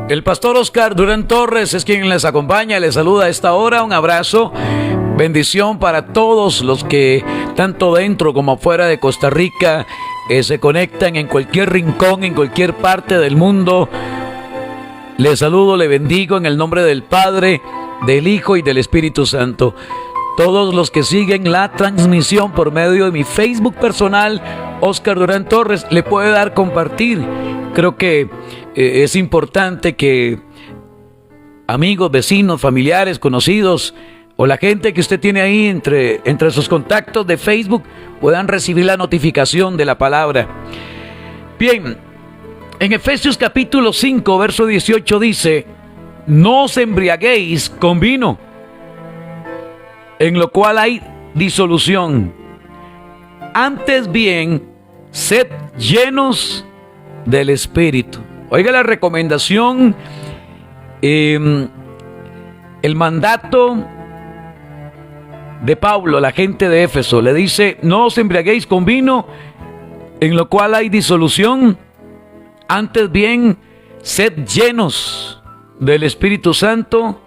El pastor Oscar Durán Torres es quien les acompaña, les saluda a esta hora. Un abrazo, bendición para todos los que tanto dentro como afuera de Costa Rica se conectan en cualquier rincón, en cualquier parte del mundo. Les saludo, le bendigo en el nombre del Padre, del Hijo y del Espíritu Santo. Todos los que siguen la transmisión por medio de mi Facebook personal, Oscar Durán Torres, le puede dar compartir. Creo que es importante que amigos, vecinos, familiares, conocidos o la gente que usted tiene ahí entre sus contactos de Facebook puedan recibir la notificación de la palabra. Bien, en Efesios capítulo 5, verso 18 dice: no os embriaguéis con vino, en lo cual hay disolución. Antes bien, sed llenos del Espíritu. Oiga la recomendación, el mandato de Pablo a la gente de Éfeso. Le dice: no os embriaguéis con vino, en lo cual hay disolución. Antes bien, sed llenos del Espíritu Santo,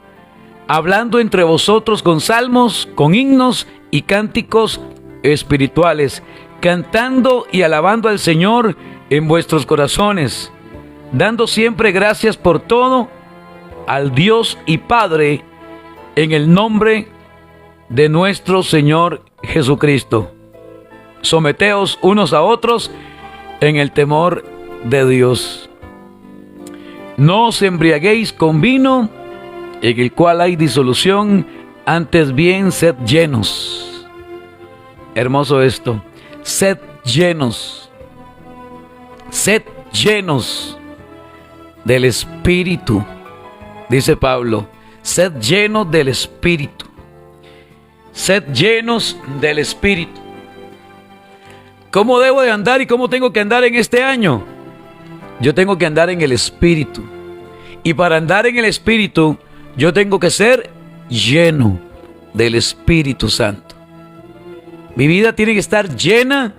hablando entre vosotros con salmos, con himnos y cánticos espirituales, cantando y alabando al Señor en vuestros corazones, dando siempre gracias por todo al Dios y Padre, en el nombre de nuestro Señor Jesucristo. Someteos unos a otros en el temor de Dios. No os embriaguéis con vino, en el cual hay disolución, antes bien sed llenos. Hermoso esto. Sed llenos. Sed llenos del Espíritu, dice Pablo. Sed llenos del Espíritu. Sed llenos del Espíritu. ¿Cómo debo de andar y cómo tengo que andar en este año? Yo tengo que andar en el Espíritu. Y para andar en el Espíritu, yo tengo que ser lleno del Espíritu Santo. Mi vida tiene que estar llena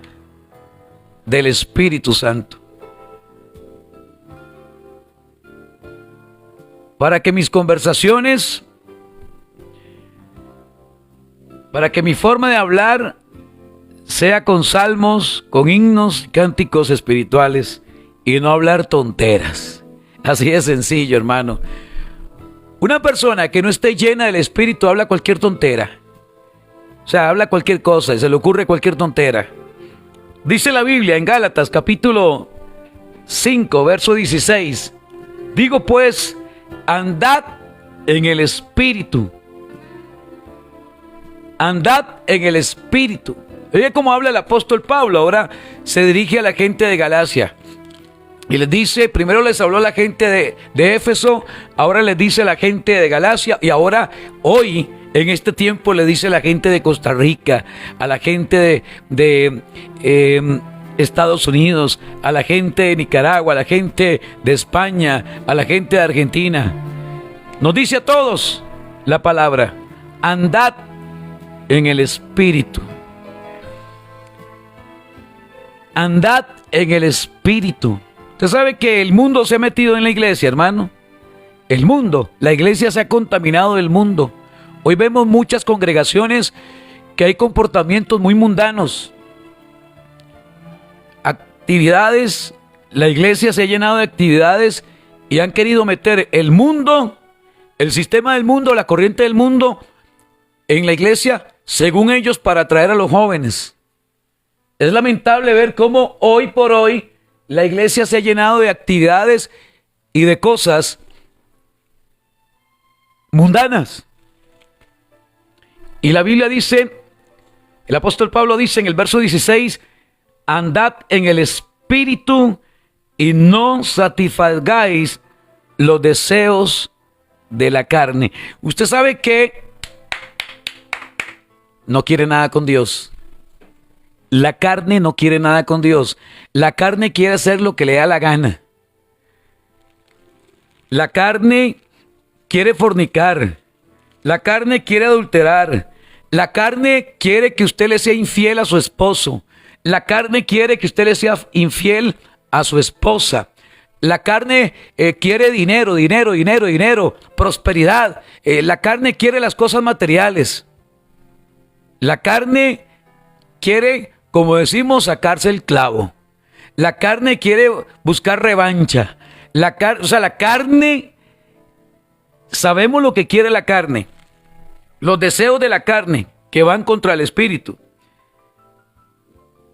del Espíritu Santo. Para que mis conversaciones, para que mi forma de hablar sea con salmos, con himnos, cánticos espirituales y no hablar tonteras. Así de sencillo, hermano. Una persona que no esté llena del Espíritu habla cualquier tontera. O sea, habla cualquier cosa y se le ocurre cualquier tontera. Dice la Biblia en Gálatas capítulo 5, verso 16. Digo pues, andad en el Espíritu. Andad en el Espíritu. Oye cómo habla el apóstol Pablo. Ahora se dirige a la gente de Galacia. Y les dice, primero les habló a la gente de Éfeso, ahora les dice a la gente de Galacia, y ahora, hoy, en este tiempo, le dice a la gente de Costa Rica, a la gente de Estados Unidos, a la gente de Nicaragua, a la gente de España, a la gente de Argentina. Nos dice a todos la palabra: andad en el Espíritu. Andad en el Espíritu. Usted sabe que el mundo se ha metido en la iglesia, hermano. El mundo, la iglesia se ha contaminado del mundo. Hoy vemos muchas congregaciones que hay comportamientos muy mundanos. Actividades, la iglesia se ha llenado de actividades y han querido meter el mundo, el sistema del mundo, la corriente del mundo en la iglesia, según ellos, para atraer a los jóvenes. Es lamentable ver cómo hoy por hoy la iglesia se ha llenado de actividades y de cosas mundanas. Y la Biblia dice, el apóstol Pablo dice en el verso 16, andad en el Espíritu y no satisfagáis los deseos de la carne. Usted sabe que no quiere nada con Dios. La carne no quiere nada con Dios. La carne quiere hacer lo que le da la gana. La carne quiere fornicar. La carne quiere adulterar. La carne quiere que usted le sea infiel a su esposo. La carne quiere que usted le sea infiel a su esposa. La carne quiere dinero, dinero, dinero, dinero, prosperidad. La carne quiere las cosas materiales. La carne quiere, como decimos, sacarse el clavo. La carne quiere buscar revancha. La carne, sabemos lo que quiere la carne. Los deseos de la carne que van contra el espíritu.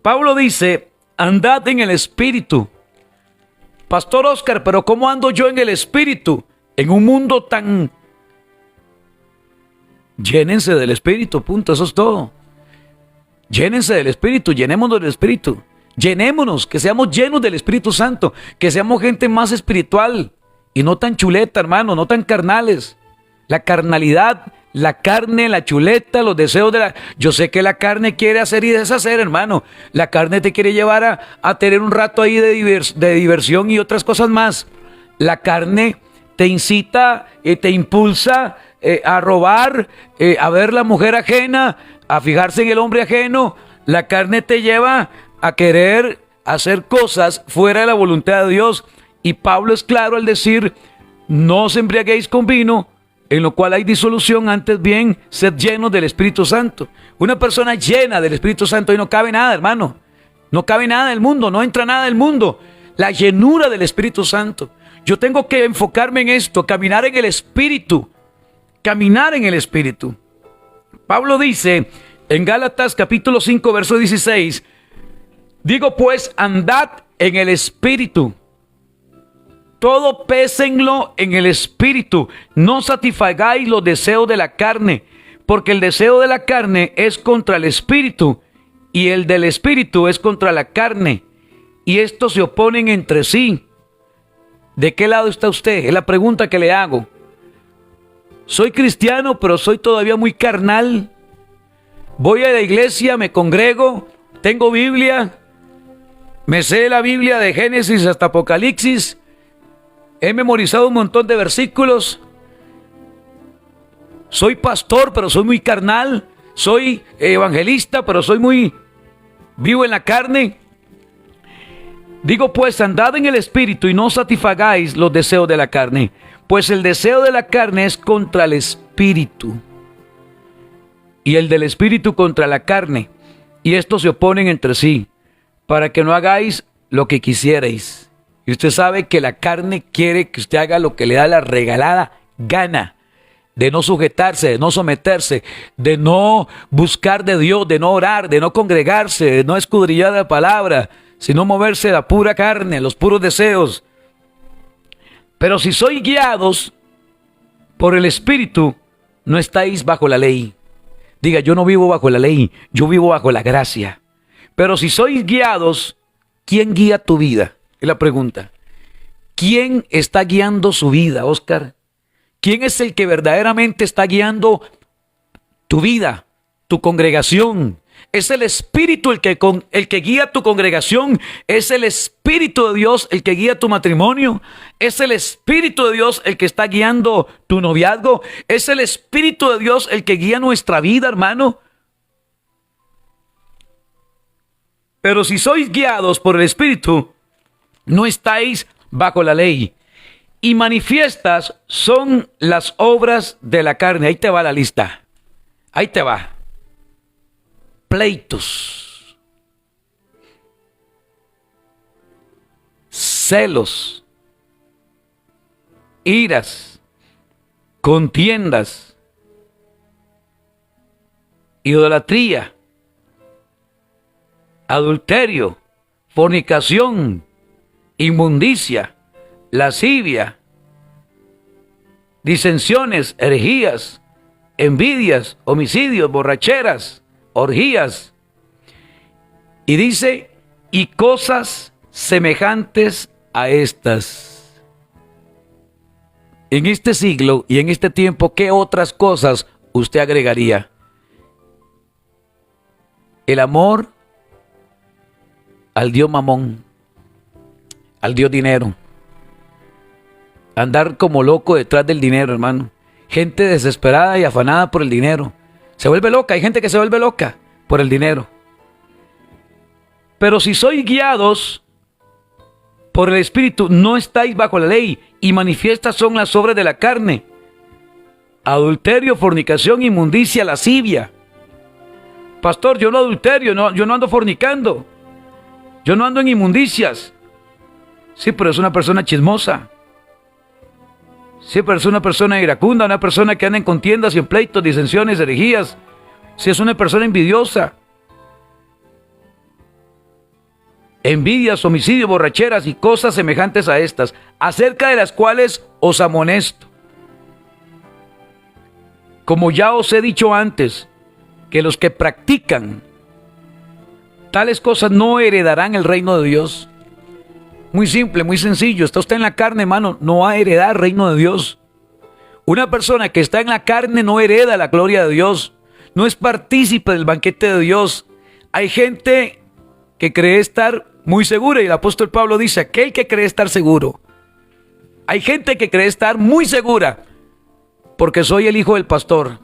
Pablo dice, andad en el espíritu. Pastor Oscar, pero ¿cómo ando yo en el espíritu? En un mundo tan... Llénense del espíritu, punto, eso es todo. Llénense del espíritu, llenémonos del espíritu. Llenémonos, que seamos llenos del Espíritu Santo, que seamos gente más espiritual y no tan chuleta, hermano, no tan carnales. La carnalidad, la carne, la chuleta, los deseos de la... Yo sé que la carne quiere hacer y deshacer, hermano. La carne te quiere llevar a tener un rato ahí de diversión y otras cosas más. La carne te incita, te impulsa a robar, a ver la mujer ajena, a fijarse en el hombre ajeno. La carne te lleva a querer hacer cosas fuera de la voluntad de Dios. Y Pablo es claro al decir, no os embriaguéis con vino, en lo cual hay disolución, antes bien, sed llenos del Espíritu Santo. Una persona llena del Espíritu Santo y no cabe nada, hermano. No cabe nada del mundo, no entra nada del mundo. La llenura del Espíritu Santo. Yo tengo que enfocarme en esto, caminar en el Espíritu. Caminar en el Espíritu. Pablo dice en Gálatas capítulo 5, verso 16, digo pues, andad en el Espíritu. Todo pésenlo en el Espíritu. No satisfagáis los deseos de la carne, porque el deseo de la carne es contra el Espíritu, y el del Espíritu es contra la carne, y estos se oponen entre sí. ¿De qué lado está usted? Es la pregunta que le hago. Soy cristiano, pero soy todavía muy carnal. Voy a la iglesia, me congrego, tengo Biblia, me sé la Biblia de Génesis hasta Apocalipsis. He memorizado un montón de versículos. Soy pastor, pero soy muy carnal. Soy evangelista, pero soy muy vivo en la carne. Digo pues, andad en el Espíritu y no satisfagáis los deseos de la carne, pues el deseo de la carne es contra el Espíritu, y el del Espíritu contra la carne, y estos se oponen entre sí, para que no hagáis lo que quisierais. Y usted sabe que la carne quiere que usted haga lo que le da la regalada gana, de no sujetarse, de no someterse, de no buscar de Dios, de no orar, de no congregarse, de no escudriñar la palabra, sino moverse la pura carne, los puros deseos. Pero si sois guiados por el Espíritu, no estáis bajo la ley. Diga, yo no vivo bajo la ley, yo vivo bajo la gracia. Pero si sois guiados, ¿quién guía tu vida? Es la pregunta. ¿Quién está guiando su vida, Oscar? ¿Quién es el que verdaderamente está guiando tu vida, tu congregación? Es el Espíritu el que guía tu congregación. Es el Espíritu de Dios el que guía tu matrimonio. Es el Espíritu de Dios el que está guiando tu noviazgo. Es el Espíritu de Dios el que guía nuestra vida, hermano. Pero si sois guiados por el Espíritu, no estáis bajo la ley. Y manifiestas son las obras de la carne. Ahí te va la lista. Ahí te va. Pleitos, celos, iras, contiendas, idolatría, adulterio, fornicación, inmundicia, lascivia, disensiones, herejías, envidias, homicidios, borracheras, orgías. Y dice, y cosas semejantes a estas. En este siglo y en este tiempo, ¿qué otras cosas usted agregaría? El amor al Dios mamón, al Dios dinero. Andar como loco detrás del dinero, hermano. Gente desesperada y afanada por el dinero. Se vuelve loca, hay gente que se vuelve loca por el dinero. Pero si sois guiados por el Espíritu, no estáis bajo la ley, y manifiestas son las obras de la carne: adulterio, fornicación, inmundicia, lascivia. Pastor, yo no adulterio, yo no ando fornicando, yo no ando en inmundicias. Sí, pero es una persona chismosa. Sí, pero es una persona iracunda, una persona que anda en contiendas y en pleitos, disensiones, herejías. Sí, es una persona envidiosa. Envidias, homicidios, borracheras y cosas semejantes a estas, acerca de las cuales os amonesto. Como ya os he dicho antes, que los que practican tales cosas no heredarán el reino de Dios. Muy simple, muy sencillo. Está usted en la carne, hermano, no va a heredar el reino de Dios. Una persona que está en la carne no hereda la gloria de Dios, no es partícipe del banquete de Dios. Hay gente que cree estar muy segura, y el apóstol Pablo dice: aquel que cree estar seguro. Hay gente que cree estar muy segura porque soy el hijo del pastor,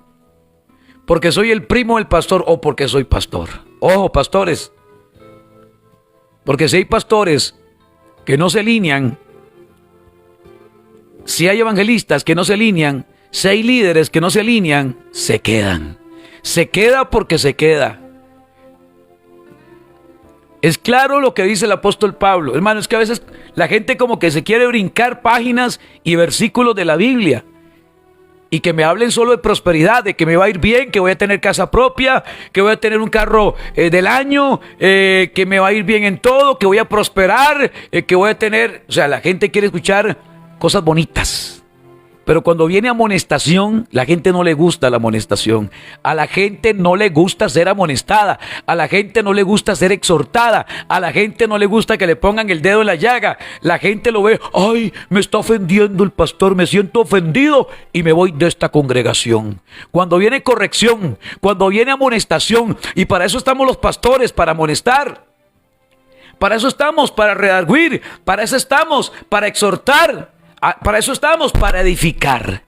porque soy el primo del pastor, o porque soy pastor. Ojo, pastores, porque si hay pastores que no se alinean, si hay evangelistas que no se alinean, si hay líderes que no se alinean, se quedan. Se queda porque se queda. Es claro lo que dice el apóstol Pablo. Hermano, es que a veces la gente como que se quiere brincar páginas y versículos de la Biblia, y que me hablen solo de prosperidad, de que me va a ir bien, que voy a tener casa propia, que voy a tener un carro del año, que me va a ir bien en todo, que voy a prosperar, que voy a tener... O sea, la gente quiere escuchar cosas bonitas. Pero cuando viene amonestación, la gente no le gusta la amonestación. A la gente no le gusta ser amonestada. A la gente no le gusta ser exhortada. A la gente no le gusta que le pongan el dedo en la llaga. La gente lo ve: ay, me está ofendiendo el pastor, me siento ofendido y me voy de esta congregación. Cuando viene corrección, cuando viene amonestación, y para eso estamos los pastores, para amonestar. Para eso estamos, para redarguir. Para eso estamos, para exhortar. Para eso estamos, para edificar.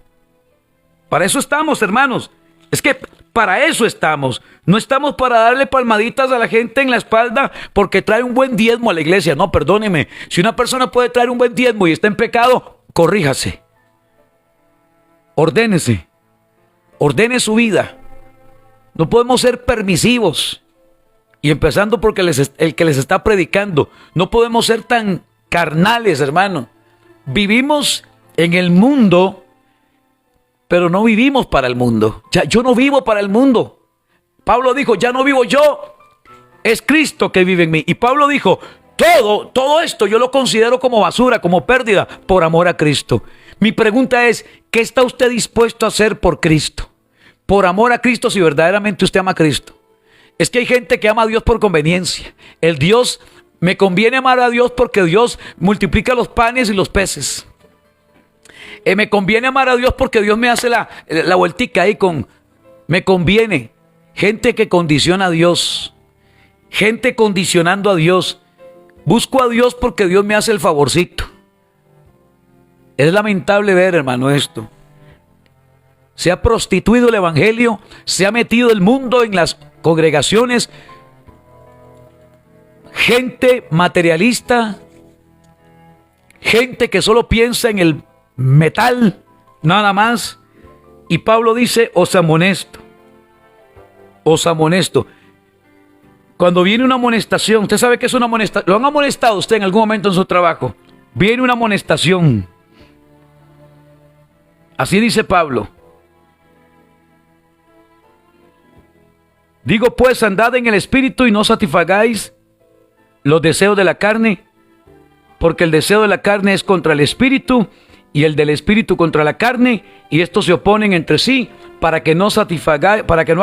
Para eso estamos, hermanos. Es que para eso estamos. No estamos para darle palmaditas a la gente en la espalda porque trae un buen diezmo a la iglesia. No, perdóneme. Si una persona puede traer un buen diezmo y está en pecado, corríjase. Ordénese. Ordene su vida. No podemos ser permisivos. Y empezando porque el que les está predicando. No podemos ser tan carnales, hermano. Vivimos en el mundo, pero no vivimos para el mundo. Ya, yo no vivo para el mundo. Pablo dijo: ya no vivo yo, es Cristo que vive en mí. Y Pablo dijo: todo esto yo lo considero como basura, como pérdida, por amor a Cristo. Mi pregunta es: ¿qué está usted dispuesto a hacer por Cristo? Por amor a Cristo, si verdaderamente usted ama a Cristo. Es que hay gente que ama a Dios por conveniencia. Me conviene amar a Dios porque Dios multiplica los panes y los peces. Me conviene amar a Dios porque Dios me hace la vueltica ahí con... Me conviene. Gente que condiciona a Dios. Gente condicionando a Dios. Busco a Dios porque Dios me hace el favorcito. Es lamentable ver, hermano, esto. Se ha prostituido el evangelio. Se ha metido el mundo en las congregaciones. Gente materialista, gente que solo piensa en el metal, nada más. Y Pablo dice: os amonesto. Os amonesto. Cuando viene una amonestación, usted sabe que es una amonestación. ¿Lo han amonestado usted en algún momento en su trabajo? Viene una amonestación. Así dice Pablo. Digo pues, andad en el espíritu y no satisfagáis los deseos de la carne, porque el deseo de la carne es contra el espíritu, y el del espíritu contra la carne, y estos se oponen entre sí, para que no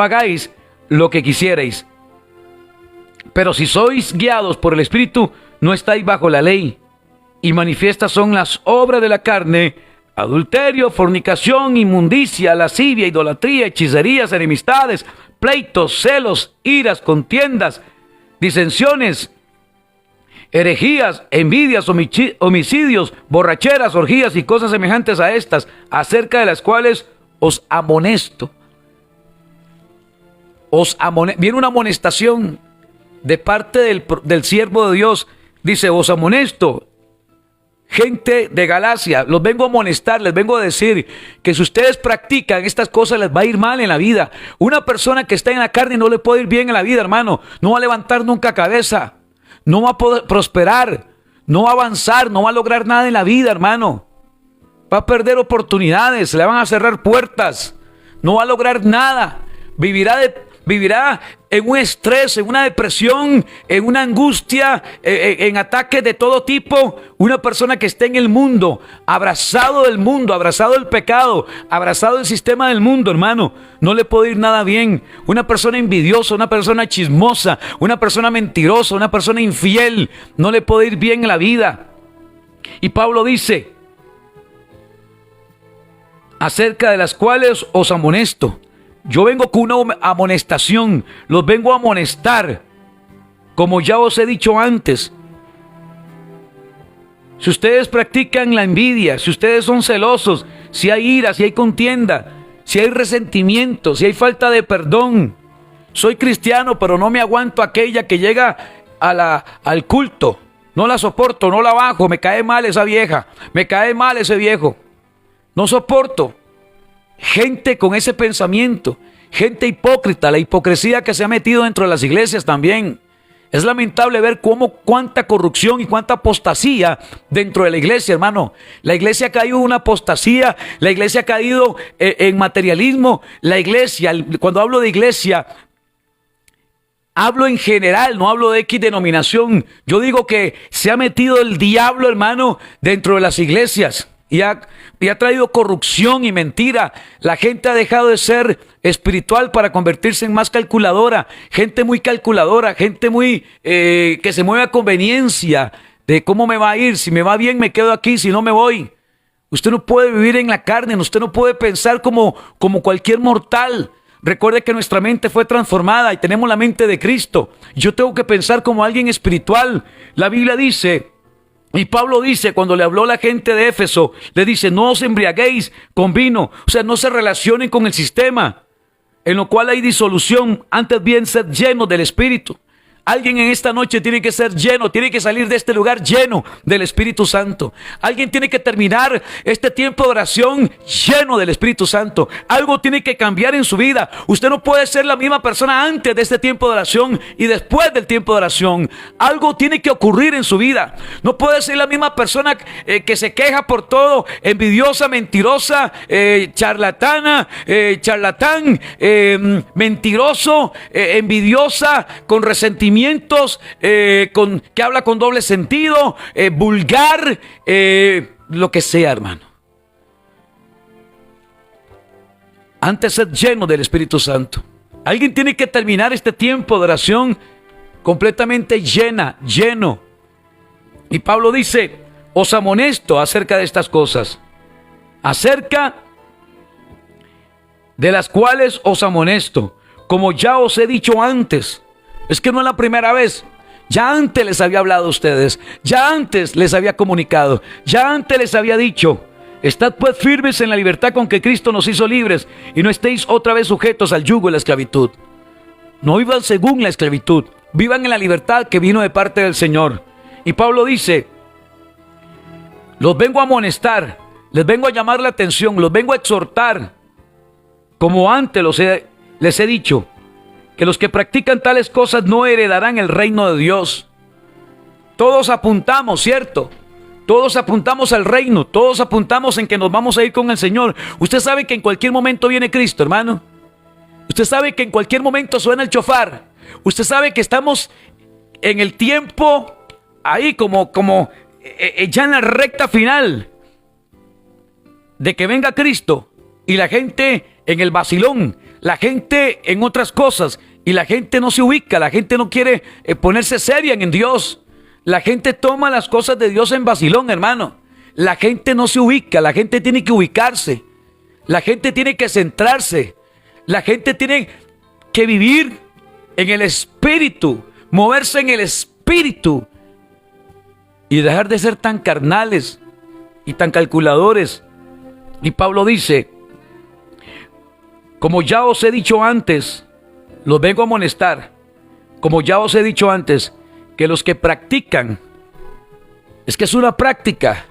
hagáis lo que quisierais. Pero si sois guiados por el espíritu, no estáis bajo la ley. Y manifiestas son las obras de la carne: adulterio, fornicación, inmundicia, lascivia, idolatría, hechicerías, enemistades, pleitos, celos, iras, contiendas, disensiones, herejías, envidias, homicidios, borracheras, orgías y cosas semejantes a estas, acerca de las cuales os amonesto. Viene una amonestación de parte del siervo de Dios. Dice: os amonesto. gente de Galacia, los vengo a amonestar, les vengo a decir que si ustedes practican estas cosas les va a ir mal en la vida. Una persona que está en la carne no le puede ir bien en la vida, hermano. No va a levantar nunca cabeza, no va a poder prosperar, no va a avanzar, no va a lograr nada en la vida, hermano. Va a perder oportunidades, se le van a cerrar puertas, no va a lograr nada. Vivirá en un estrés, en una depresión, en una angustia, en ataques de todo tipo. Una persona que esté en el mundo, abrazado del mundo, abrazado del pecado, abrazado del sistema del mundo, hermano, no le puede ir nada bien. Una persona envidiosa, una persona chismosa, una persona mentirosa, una persona infiel, no le puede ir bien en la vida. Y Pablo dice, acerca de las cuales os amonesto. Yo vengo con una amonestación, los vengo a amonestar, como ya os he dicho antes. Si ustedes practican la envidia, si ustedes son celosos, si hay ira, si hay contienda, si hay resentimiento, si hay falta de perdón. Soy cristiano, pero no me aguanto aquella que llega al culto. No la soporto, no la bajo, me cae mal esa vieja, me cae mal ese viejo. No soporto. Gente con ese pensamiento, gente hipócrita, la hipocresía que se ha metido dentro de las iglesias también. Es lamentable ver cuánta corrupción y cuánta apostasía dentro de la iglesia, hermano. La iglesia ha caído en una apostasía, la iglesia ha caído en materialismo. La iglesia, cuando hablo de iglesia, hablo en general, no hablo de X denominación. Yo digo que se ha metido el diablo, hermano, dentro de las iglesias. Y ha traído corrupción y mentira. La gente ha dejado de ser espiritual para convertirse en más calculadora. Gente muy calculadora, gente muy que se mueve a conveniencia de cómo me va a ir. Si me va bien me quedo aquí, si no me voy. Usted no puede vivir en la carne, usted no puede pensar como cualquier mortal. Recuerde que nuestra mente fue transformada y tenemos la mente de Cristo. Yo tengo que pensar como alguien espiritual. La Biblia dice... Y Pablo dice, cuando le habló a la gente de Éfeso, le dice, no os embriaguéis con vino. O sea, no se relacionen con el sistema, en lo cual hay disolución. Antes bien, sed llenos del Espíritu. Alguien en esta noche tiene que ser lleno, tiene que salir de este lugar lleno del Espíritu Santo. Alguien tiene que terminar este tiempo de oración lleno del Espíritu Santo. Algo tiene que cambiar en su vida. Usted no puede ser la misma persona antes de este tiempo de oración y después del tiempo de oración. Algo tiene que ocurrir en su vida. No puede ser la misma persona que se queja por todo, envidiosa, mentirosa, charlatán, mentiroso, envidiosa, con resentimiento. Que habla con doble sentido, vulgar, lo que sea, hermano. Antes ser lleno del Espíritu Santo. Alguien tiene que terminar este tiempo de oración completamente lleno. Y Pablo dice, os amonesto acerca de estas cosas, acerca de las cuales os amonesto, como ya os he dicho antes. Es que no es la primera vez. Ya antes les había hablado a ustedes. Ya antes les había comunicado. Ya antes les había dicho. Estad pues firmes en la libertad con que Cristo nos hizo libres. Y no estéis otra vez sujetos al yugo de la esclavitud. No vivan según la esclavitud. Vivan en la libertad que vino de parte del Señor. Y Pablo dice, los vengo a amonestar. Les vengo a llamar la atención. Los vengo a exhortar. Como antes les he dicho. Que los que practican tales cosas no heredarán el reino de Dios. Todos apuntamos, ¿cierto? Todos apuntamos al reino. Todos apuntamos en que nos vamos a ir con el Señor. Usted sabe que en cualquier momento viene Cristo, hermano. Usted sabe que en cualquier momento suena el chofar. Usted sabe que estamos en el tiempo ahí como ya en la recta final de que venga Cristo. Y la gente en el vacilón, la gente en otras cosas, y la gente no se ubica, la gente no quiere ponerse seria en Dios. La gente toma las cosas de Dios en vacilón, hermano. La gente no se ubica, la gente tiene que ubicarse. La gente tiene que centrarse. La gente tiene que vivir en el Espíritu, moverse en el Espíritu y dejar de ser tan carnales y tan calculadores. Y Pablo dice, como ya os he dicho antes, los vengo a amonestar, como ya os he dicho antes, que los que practican, es que es una práctica,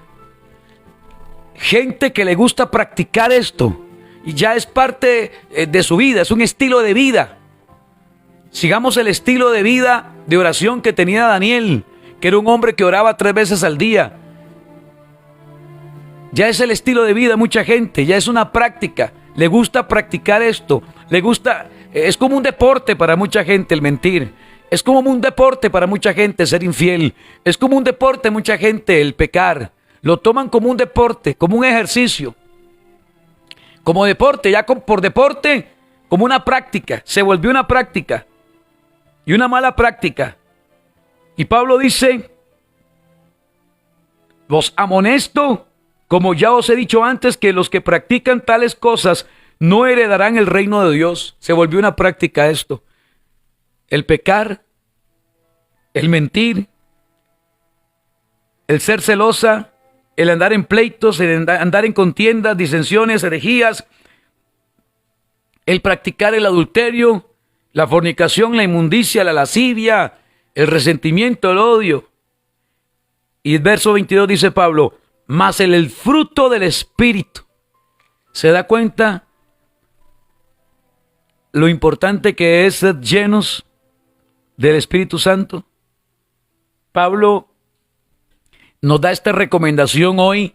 gente que le gusta practicar esto y ya es parte de su vida, es un estilo de vida. Sigamos el estilo de vida de oración que tenía Daniel, que era un hombre que oraba 3 veces al día. Ya es el estilo de vida de mucha gente, ya es una práctica. Le gusta practicar esto, le gusta, es como un deporte para mucha gente el mentir. Es como un deporte para mucha gente ser infiel. Es como un deporte mucha gente el pecar. Lo toman como un deporte, como un ejercicio. Como deporte, ya por deporte, como una práctica. Se volvió una práctica. Y una mala práctica. Y Pablo dice, os amonesto, como ya os he dicho antes, que los que practican tales cosas no heredarán el reino de Dios. Se volvió una práctica esto. El pecar, el mentir, el ser celosa, el andar en pleitos, el andar en contiendas, disensiones, herejías, el practicar el adulterio, la fornicación, la inmundicia, la lascivia, el resentimiento, el odio. Y el verso 22 dice Pablo, mas el fruto del Espíritu. ¿Se da cuenta lo importante que es ser llenos del Espíritu Santo? Pablo nos da esta recomendación hoy.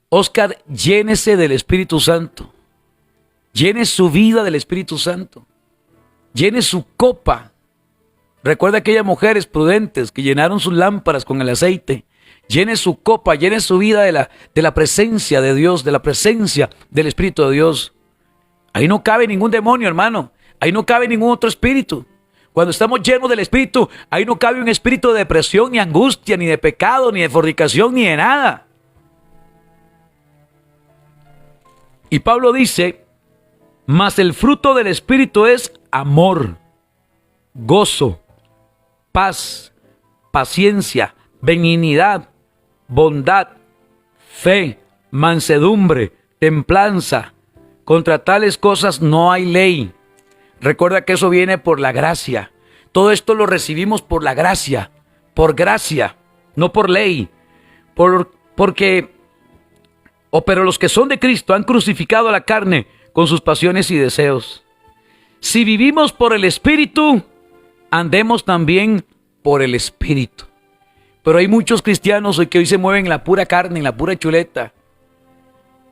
Oscar, llénese del Espíritu Santo. Llene su vida del Espíritu Santo. Llene su copa. Recuerda aquellas mujeres prudentes que llenaron sus lámparas con el aceite. Llene su copa, llene su vida de la presencia de Dios, de la presencia del Espíritu de Dios. Ahí no cabe ningún demonio, hermano. Ahí no cabe ningún otro espíritu. Cuando estamos llenos del Espíritu, ahí no cabe un espíritu de depresión, ni angustia, ni de pecado, ni de fornicación, ni de nada. Y Pablo dice, mas el fruto del Espíritu es amor, gozo, paz, paciencia, benignidad, bondad, fe, mansedumbre, templanza. Contra tales cosas no hay ley. Recuerda que eso viene por la gracia. Todo esto lo recibimos por la gracia, no por ley. Pero los que son de Cristo han crucificado a la carne con sus pasiones y deseos. Si vivimos por el Espíritu, andemos también por el Espíritu. Pero hay muchos cristianos hoy que hoy se mueven en la pura carne, en la pura chuleta,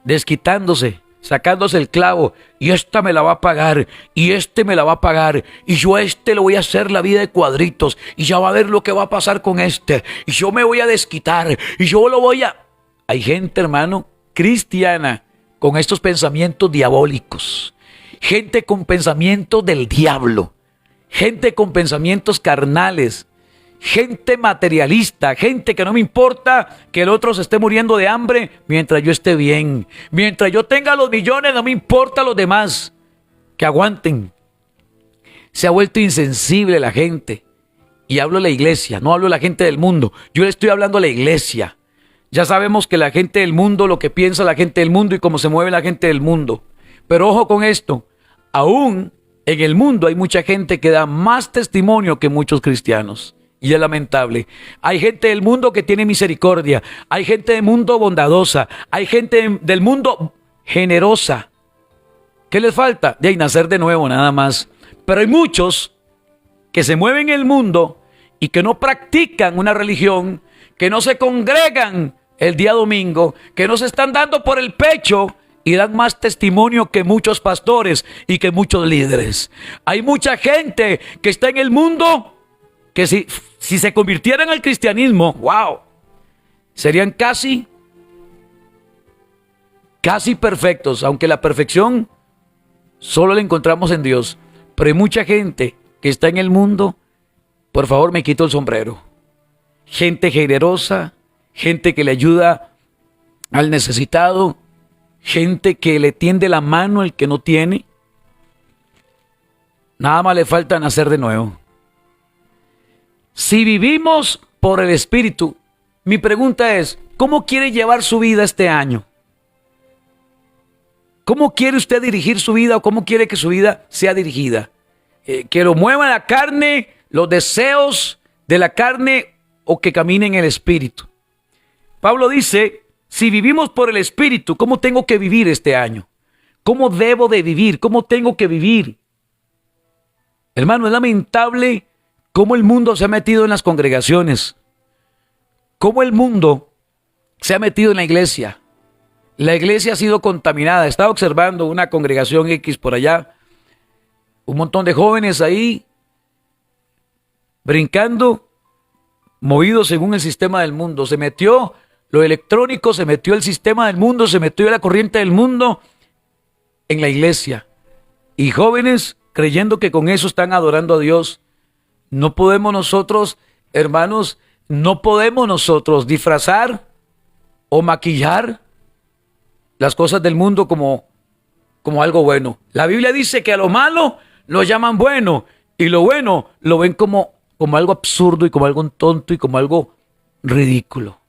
desquitándose, sacándose el clavo, y esta me la va a pagar, y este me la va a pagar, y yo a este le voy a hacer la vida de cuadritos, y ya va a ver lo que va a pasar con este, y yo me voy a desquitar, y yo lo voy a... Hay gente, hermano, cristiana, con estos pensamientos diabólicos, gente con pensamientos del diablo, gente con pensamientos carnales, gente materialista, gente que no me importa que el otro se esté muriendo de hambre mientras yo esté bien. Mientras yo tenga los millones, no me importa los demás. Que aguanten. Se ha vuelto insensible la gente. Y hablo de la iglesia, no hablo de la gente del mundo. Yo le estoy hablando a la iglesia. Ya sabemos que la gente del mundo, lo que piensa la gente del mundo y cómo se mueve la gente del mundo. Pero ojo con esto. Aún en el mundo hay mucha gente que da más testimonio que muchos cristianos. Y es lamentable. Hay gente del mundo que tiene misericordia. Hay gente del mundo bondadosa. Hay gente del mundo generosa. ¿Qué les falta? De ahí nacer de nuevo, nada más. Pero hay muchos que se mueven en el mundo y que no practican una religión, que no se congregan el día domingo, que no se están dando por el pecho y dan más testimonio que muchos pastores y que muchos líderes. Hay mucha gente que está en el mundo que si se convirtieran al cristianismo, wow, serían casi perfectos, aunque la perfección solo la encontramos en Dios. Pero hay mucha gente que está en el mundo, por favor me quito el sombrero. Gente generosa, gente que le ayuda al necesitado, gente que le tiende la mano al que no tiene. Nada más le falta nacer de nuevo. Si vivimos por el Espíritu, mi pregunta es, ¿cómo quiere llevar su vida este año? ¿Cómo quiere usted dirigir su vida o cómo quiere que su vida sea dirigida? ¿Que lo mueva la carne, los deseos de la carne o que camine en el Espíritu? Pablo dice, Si vivimos por el Espíritu, ¿cómo tengo que vivir este año? ¿Cómo debo de vivir? ¿Cómo tengo que vivir? Hermano, es lamentable cómo el mundo se ha metido en las congregaciones. Cómo el mundo se ha metido en la iglesia. La iglesia ha sido contaminada. Estaba observando una congregación X por allá. Un montón de jóvenes ahí brincando, movidos según el sistema del mundo. Se metió lo electrónico, se metió el sistema del mundo, se metió la corriente del mundo en la iglesia. Y jóvenes creyendo que con eso están adorando a Dios. No podemos nosotros, hermanos, no podemos nosotros disfrazar o maquillar las cosas del mundo como algo bueno. La Biblia dice que a lo malo lo llaman bueno y lo bueno lo ven como algo absurdo y como algo tonto y como algo ridículo.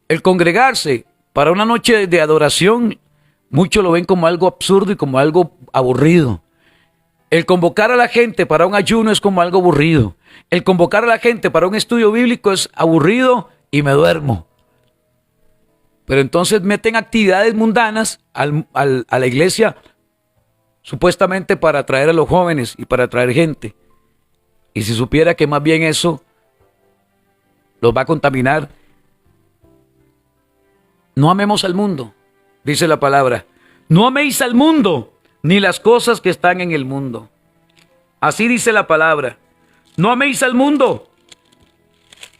El congregarse para una noche de adoración, muchos lo ven como algo absurdo y como algo aburrido. El convocar a la gente para un ayuno es como algo aburrido. El convocar a la gente para un estudio bíblico es aburrido y me duermo. Pero entonces meten actividades mundanas a la iglesia supuestamente para atraer a los jóvenes y para atraer gente. Y si supiera que más bien eso los va a contaminar. No amemos al mundo, dice la palabra. No améis al mundo, ni las cosas que están en el mundo. Así dice la palabra. No améis al mundo.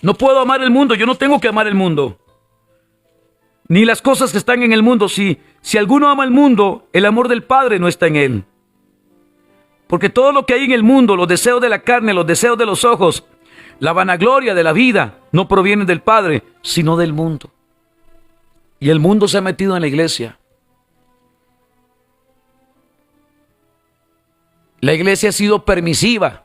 No puedo amar el mundo, yo no tengo que amar el mundo. Ni las cosas que están en el mundo. Si alguno ama el mundo, el amor del Padre no está en él. Porque todo lo que hay en el mundo, los deseos de la carne, los deseos de los ojos, la vanagloria de la vida, no provienen del Padre, sino del mundo. Y el mundo se ha metido en la iglesia. La iglesia ha sido permisiva.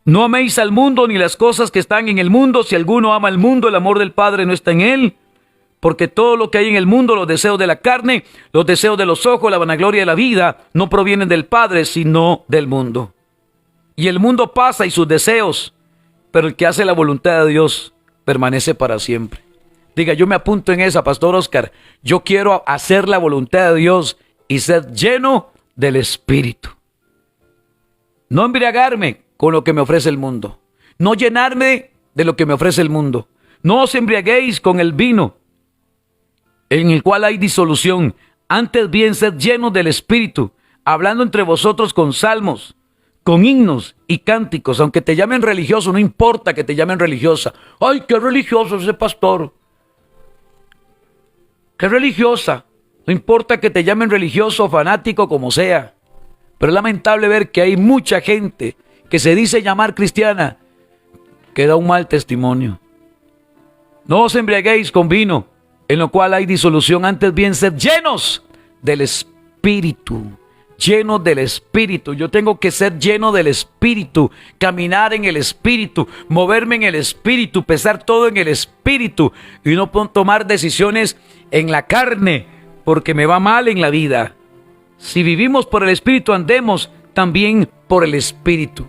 No améis al mundo ni las cosas que están en el mundo. Si alguno ama el mundo, el amor del Padre no está en él. Porque todo lo que hay en el mundo, los deseos de la carne, los deseos de los ojos, la vanagloria de la vida, no provienen del Padre, sino del mundo. Y el mundo pasa y sus deseos, pero el que hace la voluntad de Dios permanece para siempre. Diga, yo me apunto en esa, Pastor Oscar. Yo quiero hacer la voluntad de Dios y ser lleno del Espíritu. No embriagarme con lo que me ofrece el mundo. No llenarme de lo que me ofrece el mundo. No os embriaguéis con el vino, en el cual hay disolución. Antes bien, sed llenos del Espíritu, hablando entre vosotros con salmos, con himnos y cánticos. Aunque te llamen religioso, no importa que te llamen religiosa. ¡Ay, qué religioso ese pastor! ¡Qué religiosa! No importa que te llamen religioso o fanático, como sea. Pero es lamentable ver que hay mucha gente que se dice llamar cristiana, que da un mal testimonio. No os embriaguéis con vino, en lo cual hay disolución. Antes bien, sed llenos del Espíritu. Llenos del Espíritu. Yo tengo que ser lleno del Espíritu, caminar en el Espíritu, moverme en el Espíritu, pesar todo en el Espíritu y no tomar decisiones en la carne, porque me va mal en la vida. Si vivimos por el Espíritu, andemos también por el Espíritu.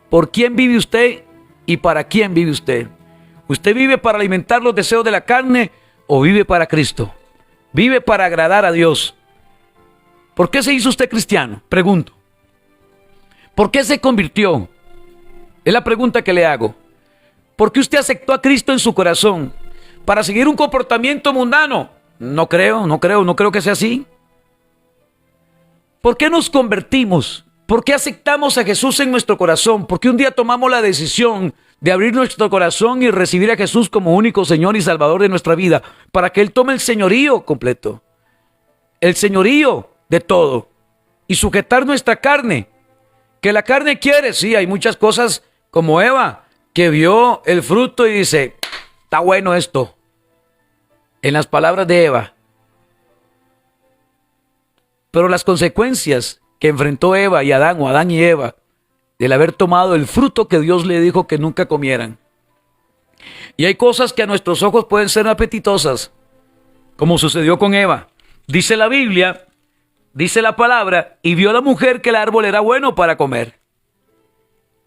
¿Por quién vive usted y para quién vive usted? ¿Usted vive para alimentar los deseos de la carne o vive para Cristo? ¿Vive para agradar a Dios? ¿Por qué se hizo usted cristiano? Pregunto. ¿Por qué se convirtió? Es la pregunta que le hago. ¿Por qué usted aceptó a Cristo en su corazón? ¿Para seguir un comportamiento mundano? No creo que sea así. ¿Por qué nos convertimos? ¿Por qué aceptamos a Jesús en nuestro corazón? ¿Por qué un día tomamos la decisión de abrir nuestro corazón y recibir a Jesús como único Señor y Salvador de nuestra vida? Para que Él tome el señorío completo. El señorío de todo. Y sujetar nuestra carne. Que la carne quiere, sí, hay muchas cosas como Eva, que vio el fruto y dice, está bueno esto. En las palabras de Eva. Pero las consecuencias que enfrentó Eva y Adán, o Adán y Eva, del haber tomado el fruto que Dios le dijo que nunca comieran. Y hay cosas que a nuestros ojos pueden ser apetitosas, como sucedió con Eva. Dice la Biblia, dice la palabra, y vio la mujer que el árbol era bueno para comer.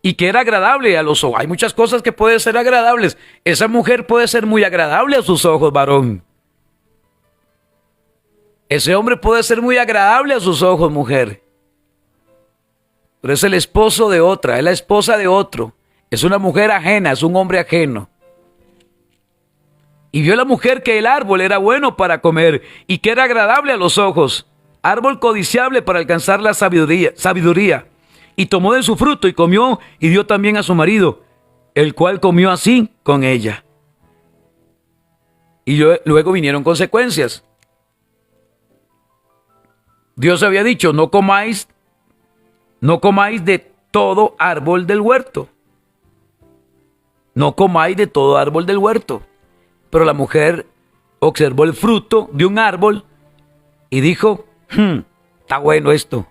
y que era agradable a los ojos. Hay muchas cosas que pueden ser agradables. Esa mujer puede ser muy agradable a sus ojos, varón. Ese hombre puede ser muy agradable a sus ojos, mujer. Pero es el esposo de otra, es la esposa de otro. Es una mujer ajena, es un hombre ajeno. Y vio la mujer que el árbol era bueno para comer y que era agradable a los ojos, árbol codiciable para alcanzar la sabiduría. Y tomó de su fruto y comió y dio también a su marido, el cual comió así con ella. Y luego vinieron consecuencias. Dios había dicho, no comáis de todo árbol del huerto. No comáis de todo árbol del huerto. Pero la mujer observó el fruto de un árbol y dijo, está bueno esto.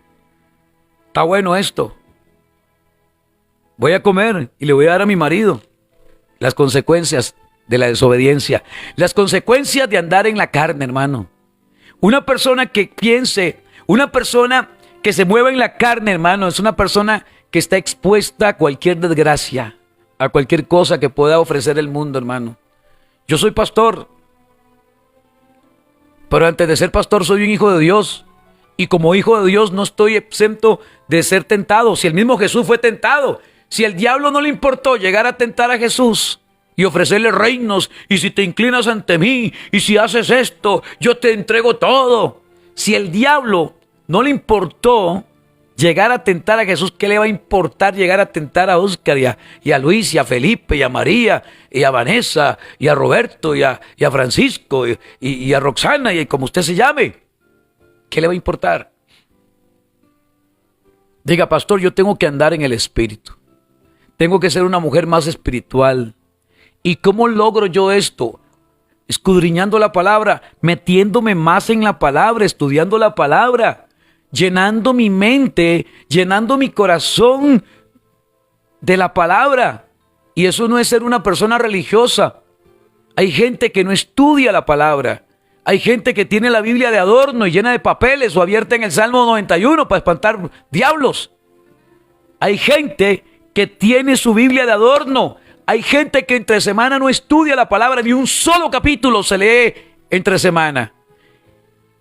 Está bueno esto. Voy a comer y le voy a dar a mi marido. Las consecuencias de la desobediencia. Las consecuencias de andar en la carne, hermano. Una persona que piense, una persona que se mueva en la carne, hermano, es una persona que está expuesta a cualquier desgracia, a cualquier cosa que pueda ofrecer el mundo, hermano. Yo soy pastor, pero antes de ser pastor soy un hijo de Dios. Y como hijo de Dios no estoy exento de ser tentado. Si el mismo Jesús fue tentado, si el diablo no le importó llegar a tentar a Jesús y ofrecerle reinos, y si te inclinas ante mí, y si haces esto, yo te entrego todo. Si el diablo no le importó llegar a tentar a Jesús, ¿qué le va a importar llegar a tentar a Oscar y a Luis y a Felipe y a María y a Vanessa y a Roberto y a Francisco y a Roxana y como usted se llame? ¿Qué le va a importar? Diga, pastor, yo tengo que andar en el espíritu. Tengo que ser una mujer más espiritual. ¿Y cómo logro yo esto? Escudriñando la palabra, metiéndome más en la palabra, estudiando la palabra, llenando mi mente, llenando mi corazón de la palabra. Y eso no es ser una persona religiosa. Hay gente que no estudia la palabra. Hay gente que tiene la Biblia de adorno y llena de papeles o abierta en el Salmo 91 para espantar diablos. Hay gente que tiene su Biblia de adorno. Hay gente que entre semana no estudia la palabra, ni un solo capítulo se lee entre semana.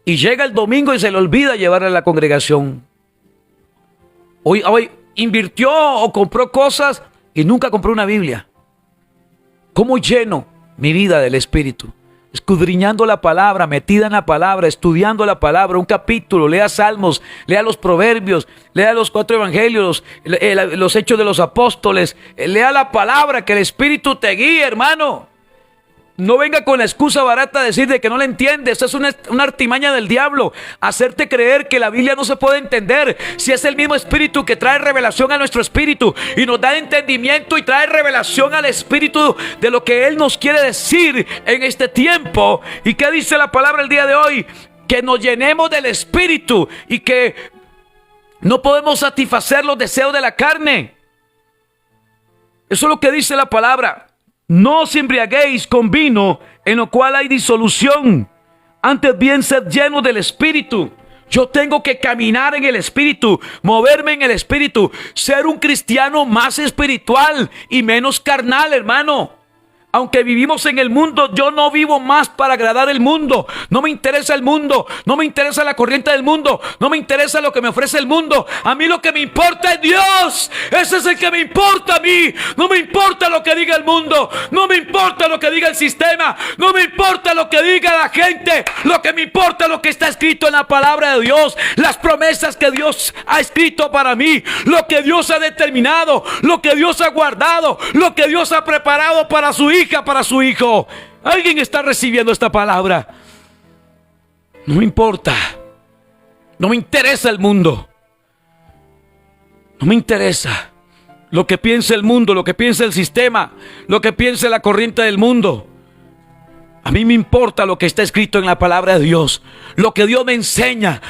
Y llega el domingo y se le olvida llevarla a la congregación. Hoy invirtió o compró cosas y nunca compró una Biblia. ¿Cómo lleno mi vida del Espíritu? Escudriñando la palabra, metida en la palabra, estudiando la palabra, un capítulo, lea Salmos, lea los Proverbios, lea los 4 Evangelios, los Hechos de los Apóstoles, lea la palabra, que el Espíritu te guíe, hermano. No venga con la excusa barata de decir de que no la entiendes. Esa es una artimaña del diablo. Hacerte creer que la Biblia no se puede entender. Si es el mismo Espíritu que trae revelación a nuestro espíritu y nos da entendimiento y trae revelación al espíritu de lo que Él nos quiere decir en este tiempo. ¿Y qué dice la palabra el día de hoy? Que nos llenemos del espíritu y que no podemos satisfacer los deseos de la carne. Eso es lo que dice la palabra. No os embriaguéis con vino, en lo cual hay disolución. Antes bien, sed llenos del Espíritu. Yo tengo que caminar en el Espíritu, moverme en el Espíritu, ser un cristiano más espiritual y menos carnal, hermano. Aunque vivimos en el mundo, yo no vivo más para agradar el mundo. No me interesa el mundo, no me interesa la corriente del mundo, no me interesa lo que me ofrece el mundo. A mí lo que me importa es Dios. Ese es el que me importa a mí. No me importa lo que diga el mundo, no me importa lo que diga el sistema, no me importa lo que diga la gente. Lo que me importa es lo que está escrito en la palabra de Dios, las promesas que Dios ha escrito para mí, lo que Dios ha determinado, lo que Dios ha guardado, lo que Dios ha preparado para su hija, para su hijo. ¿Alguien está recibiendo esta palabra? No me importa. No me interesa el mundo. No me interesa lo que piensa el mundo, lo que piensa el sistema, lo que piensa la corriente del mundo. A mí me importa lo que está escrito en la palabra de Dios, lo que Dios me enseña.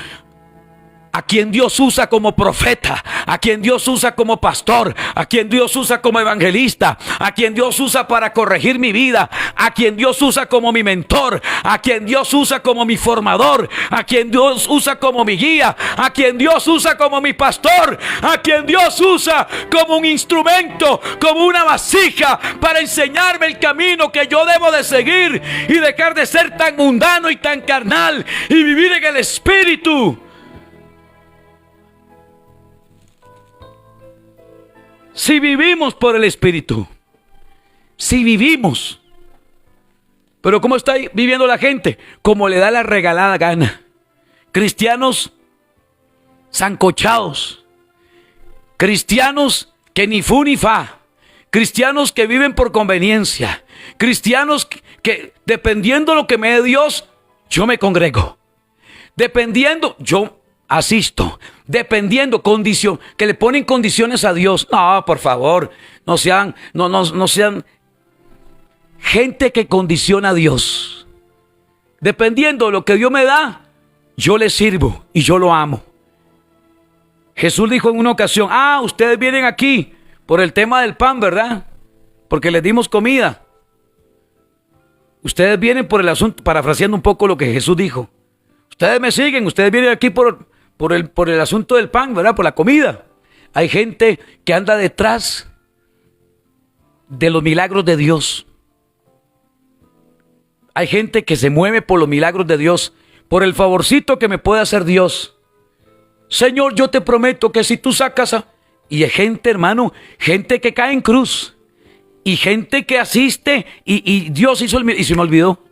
a quien Dios usa como profeta, a quien Dios usa como pastor, a quien Dios usa como evangelista, a quien Dios usa para corregir mi vida, a quien Dios usa como mi mentor, a quien Dios usa como mi formador, a quien Dios usa como mi guía, a quien Dios usa como mi pastor, a quien Dios usa como un instrumento, como una vasija para enseñarme el camino que yo debo de seguir y dejar de ser tan mundano y tan carnal y vivir en el Espíritu. Si vivimos por el Espíritu, si vivimos, pero ¿cómo está viviendo la gente? Como le da la regalada gana. Cristianos sancochados, cristianos que ni fu ni fa, cristianos que viven por conveniencia, cristianos que dependiendo lo que me dé Dios, yo me congrego, dependiendo, yo asisto, dependiendo, condición, que le ponen condiciones a Dios. No, por favor, no sean gente que condiciona a Dios. Dependiendo de lo que Dios me da, yo le sirvo y yo lo amo. Jesús dijo en una ocasión, ustedes vienen aquí por el tema del pan, ¿verdad? Porque les dimos comida. Ustedes vienen por el asunto, parafraseando un poco lo que Jesús dijo. Ustedes me siguen, ustedes vienen aquí por el asunto del pan, ¿verdad? Por la comida. Hay gente que anda detrás de los milagros de Dios. Hay gente que se mueve por los milagros de Dios, por el favorcito que me puede hacer Dios. Señor, yo te prometo que si tú sacas Y hay gente, hermano, gente que cae en cruz. Y gente que asiste y Dios hizo y se me olvidó.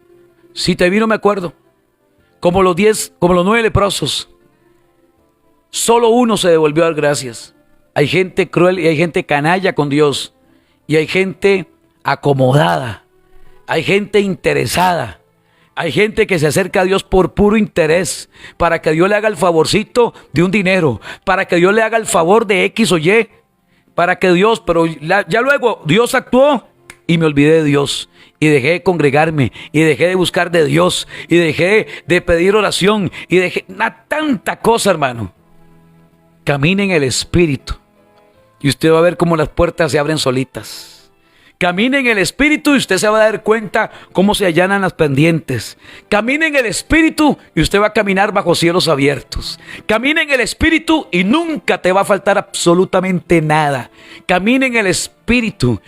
Si te vi no me acuerdo. Como los 9 leprosos. Solo uno se devolvió a dar gracias. Hay gente cruel y hay gente canalla con Dios. Y hay gente acomodada. Hay gente interesada. Hay gente que se acerca a Dios por puro interés. Para que Dios le haga el favorcito de un dinero. Para que Dios le haga el favor de X o Y. Para que Dios, pero ya luego Dios actuó y me olvidé de Dios. Y dejé de congregarme, y dejé de buscar de Dios, y dejé de pedir oración, y dejé tanta cosa, hermano. Camine en el Espíritu, y usted va a ver cómo las puertas se abren solitas. Camine en el Espíritu y usted se va a dar cuenta cómo se allanan las pendientes. Camine en el Espíritu y usted va a caminar bajo cielos abiertos. Camine en el Espíritu y nunca te va a faltar absolutamente nada. Camine en el Espíritu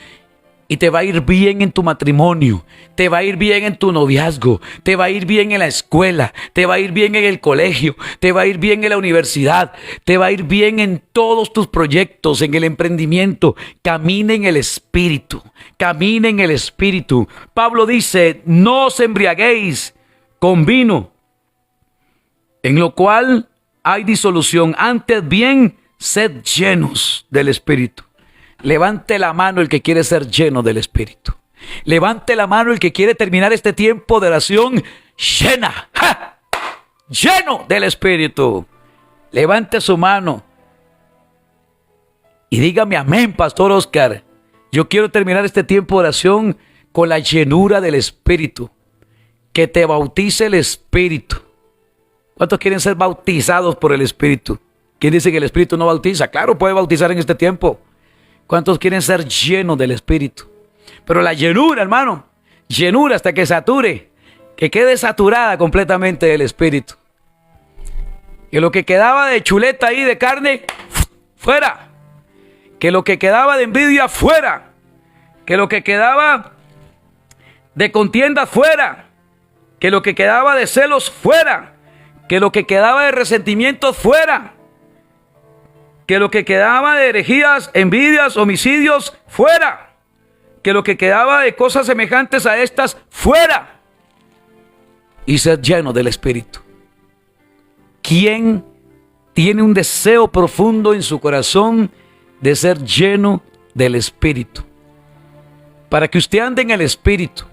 y te va a ir bien en tu matrimonio, te va a ir bien en tu noviazgo, te va a ir bien en la escuela, te va a ir bien en el colegio, te va a ir bien en la universidad, te va a ir bien en todos tus proyectos, en el emprendimiento. Camine en el Espíritu, camine en el Espíritu. Pablo dice, no os embriaguéis con vino, en lo cual hay disolución, antes bien, sed llenos del Espíritu. Levante la mano el que quiere ser lleno del Espíritu. Levante la mano el que quiere terminar este tiempo de oración llena, lleno del Espíritu. Levante su mano y dígame amén, Pastor Oscar. Yo quiero terminar este tiempo de oración con la llenura del Espíritu. Que te bautice el Espíritu. ¿Cuántos quieren ser bautizados por el Espíritu? ¿Quién dice que el Espíritu no bautiza? Claro, puede bautizar en este tiempo. ¿Cuántos quieren ser llenos del Espíritu? Pero la llenura, hermano, llenura hasta que sature, que quede saturada completamente del Espíritu. Que lo que quedaba de chuleta ahí, de carne, fuera. Que lo que quedaba de envidia, fuera. Que lo que quedaba de contienda, fuera. Que lo que quedaba de celos, fuera. Que lo que quedaba de resentimientos, fuera. Que lo que quedaba de herejías, envidias, homicidios, fuera. Que lo que quedaba de cosas semejantes a estas, fuera. Y ser lleno del Espíritu. ¿Quién tiene un deseo profundo en su corazón de ser lleno del Espíritu? Para que usted ande en el Espíritu.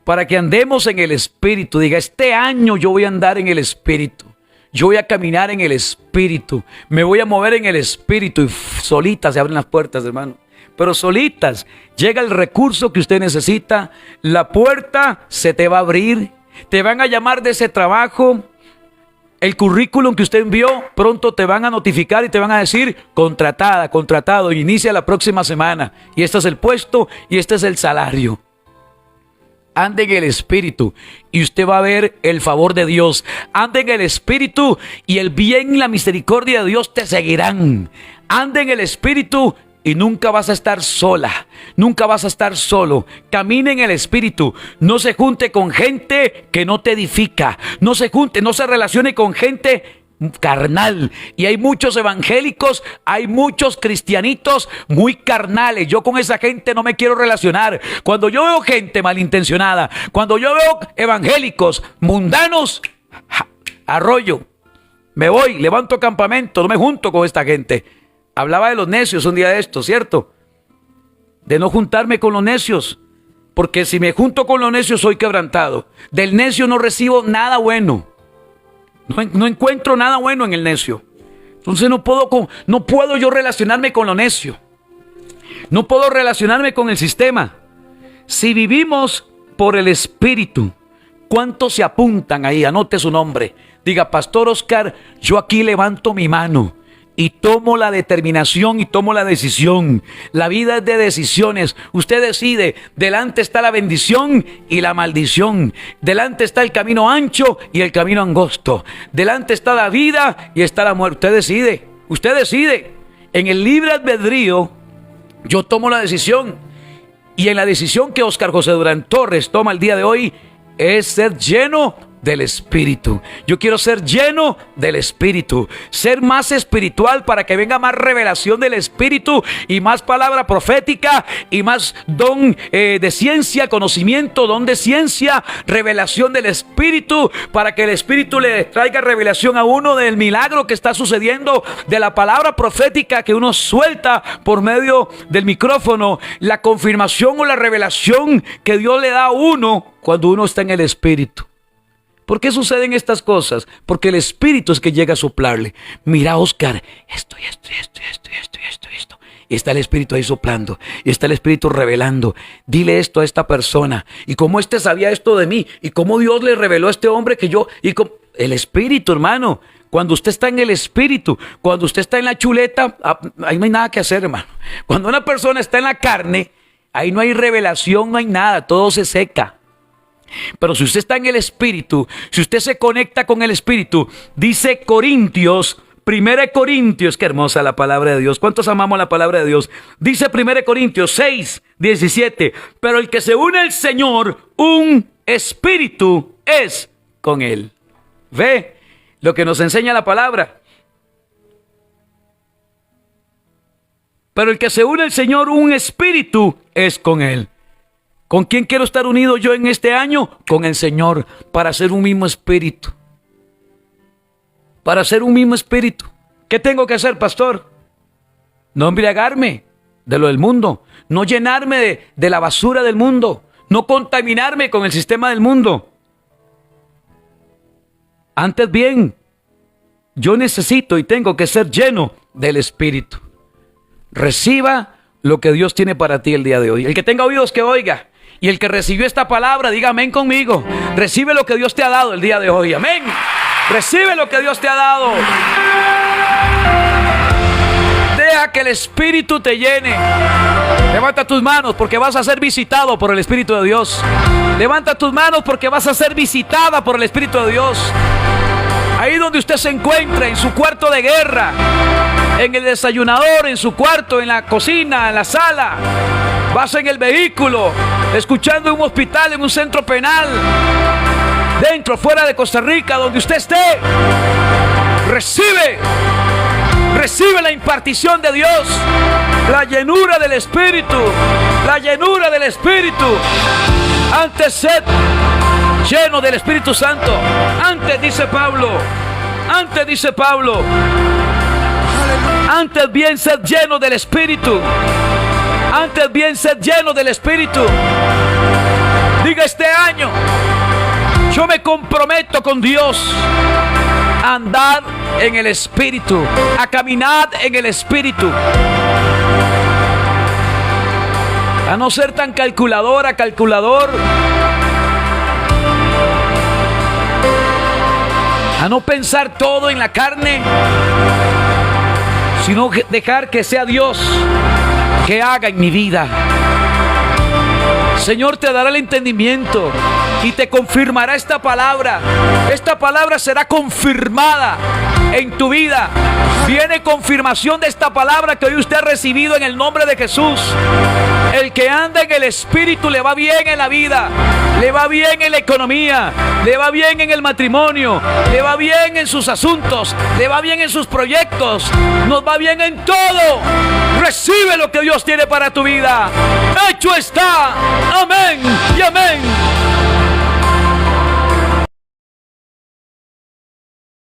Para que andemos en el Espíritu. Diga, este año yo voy a andar en el Espíritu. Yo voy a caminar en el Espíritu. Me voy a mover en el Espíritu. Y solitas se abren las puertas, hermano. Pero solitas llega el recurso que usted necesita. La puerta se te va a abrir. Te van a llamar de ese trabajo. El currículum que usted envió, pronto te van a notificar y te van a decir contratada, contratado, y inicia la próxima semana. Y este es el puesto y este es el salario. Ande en el Espíritu y usted va a ver el favor de Dios. Ande en el Espíritu y el bien y la misericordia de Dios te seguirán. Ande en el Espíritu y nunca vas a estar sola, nunca vas a estar solo. Camine en el Espíritu. No se junte con gente que no te edifica. No se relacione con gente carnal. Y hay muchos evangélicos, hay muchos cristianitos muy carnales. Yo con esa gente no me quiero relacionar. Cuando yo veo gente malintencionada, cuando yo veo evangélicos mundanos, arroyo, me voy, levanto campamento, no me junto con esta gente. Hablaba de los necios un día de esto, ¿cierto? De no juntarme con los necios, porque si me junto con los necios soy quebrantado. Del necio no recibo nada bueno. No encuentro nada bueno en el necio. Entonces no puedo yo relacionarme con lo necio. No puedo relacionarme con el sistema. Si vivimos por el Espíritu, ¿cuántos se apuntan ahí? Anote su nombre. Diga, Pastor Oscar, yo aquí levanto mi mano y tomo la determinación y tomo la decisión. La vida es de decisiones. Usted decide. Delante está la bendición y la maldición. Delante está el camino ancho y el camino angosto. Delante está la vida y está la muerte. Usted decide. Usted decide. En el libre albedrío, yo tomo la decisión. Y en la decisión que Oscar José Durán Torres toma el día de hoy es ser lleno del Espíritu. Yo quiero ser lleno del Espíritu, ser más espiritual para que venga más revelación del Espíritu y más palabra profética y más don de ciencia, conocimiento, don de ciencia, revelación del Espíritu, para que el Espíritu le traiga revelación a uno del milagro que está sucediendo, de la palabra profética que uno suelta por medio del micrófono, la confirmación o la revelación que Dios le da a uno cuando uno está en el Espíritu. ¿Por qué suceden estas cosas? Porque el Espíritu es que llega a soplarle. Mira, Oscar, esto. Y está el Espíritu ahí soplando. Y está el Espíritu revelando. Dile esto a esta persona. Y cómo sabía esto de mí. Y cómo Dios le reveló a este hombre que yo... El Espíritu, hermano. Cuando usted está en el Espíritu, cuando usted está en la chuleta, ahí no hay nada que hacer, hermano. Cuando una persona está en la carne, ahí no hay revelación, no hay nada. Todo se seca. Pero si usted está en el Espíritu, si usted se conecta con el Espíritu, dice Corintios, 1 Corintios, qué hermosa la palabra de Dios. ¿Cuántos amamos la palabra de Dios? Dice 1 Corintios 6, 17, pero el que se une al Señor, un espíritu es con Él. ¿Ve lo que nos enseña la palabra? Pero el que se une al Señor, un espíritu es con Él. ¿Con quién quiero estar unido yo en este año? Con el Señor, para ser un mismo espíritu. Para ser un mismo espíritu. ¿Qué tengo que hacer, pastor? No embriagarme de lo del mundo. No llenarme de la basura del mundo. No contaminarme con el sistema del mundo. Antes bien, yo necesito y tengo que ser lleno del Espíritu. Reciba lo que Dios tiene para ti el día de hoy. El que tenga oídos que oiga. Y el que recibió esta palabra, diga amén conmigo. Recibe lo que Dios te ha dado el día de hoy. Amén. Recibe lo que Dios te ha dado. Deja que el Espíritu te llene. Levanta tus manos porque vas a ser visitado por el Espíritu de Dios. Levanta tus manos porque vas a ser visitada por el Espíritu de Dios. Ahí donde usted se encuentra, en su cuarto de guerra, en el desayunador, en su cuarto, en la cocina, en la sala, vas en el vehículo, escuchando en un hospital, en un centro penal, dentro, fuera de Costa Rica, donde usted esté, recibe la impartición de Dios, la llenura del Espíritu, la llenura del Espíritu. Antes sed lleno del Espíritu Santo. Antes dice Pablo, antes bien sed lleno del Espíritu. Antes bien sed lleno del Espíritu. Diga, este año yo me comprometo con Dios a andar en el Espíritu, a caminar en el Espíritu, a no ser tan calculador. a no pensar todo en la carne, sino dejar que sea Dios que haga en mi vida. Señor te dará el entendimiento y te confirmará esta palabra. Esta palabra será confirmada en tu vida. Viene confirmación de esta palabra que hoy usted ha recibido en el nombre de Jesús. El que anda en el Espíritu le va bien en la vida, le va bien en la economía, le va bien en el matrimonio, le va bien en sus asuntos, le va bien en sus proyectos, nos va bien en todo. Recibe lo que Dios tiene para tu vida. Hecho está. Amén y amén.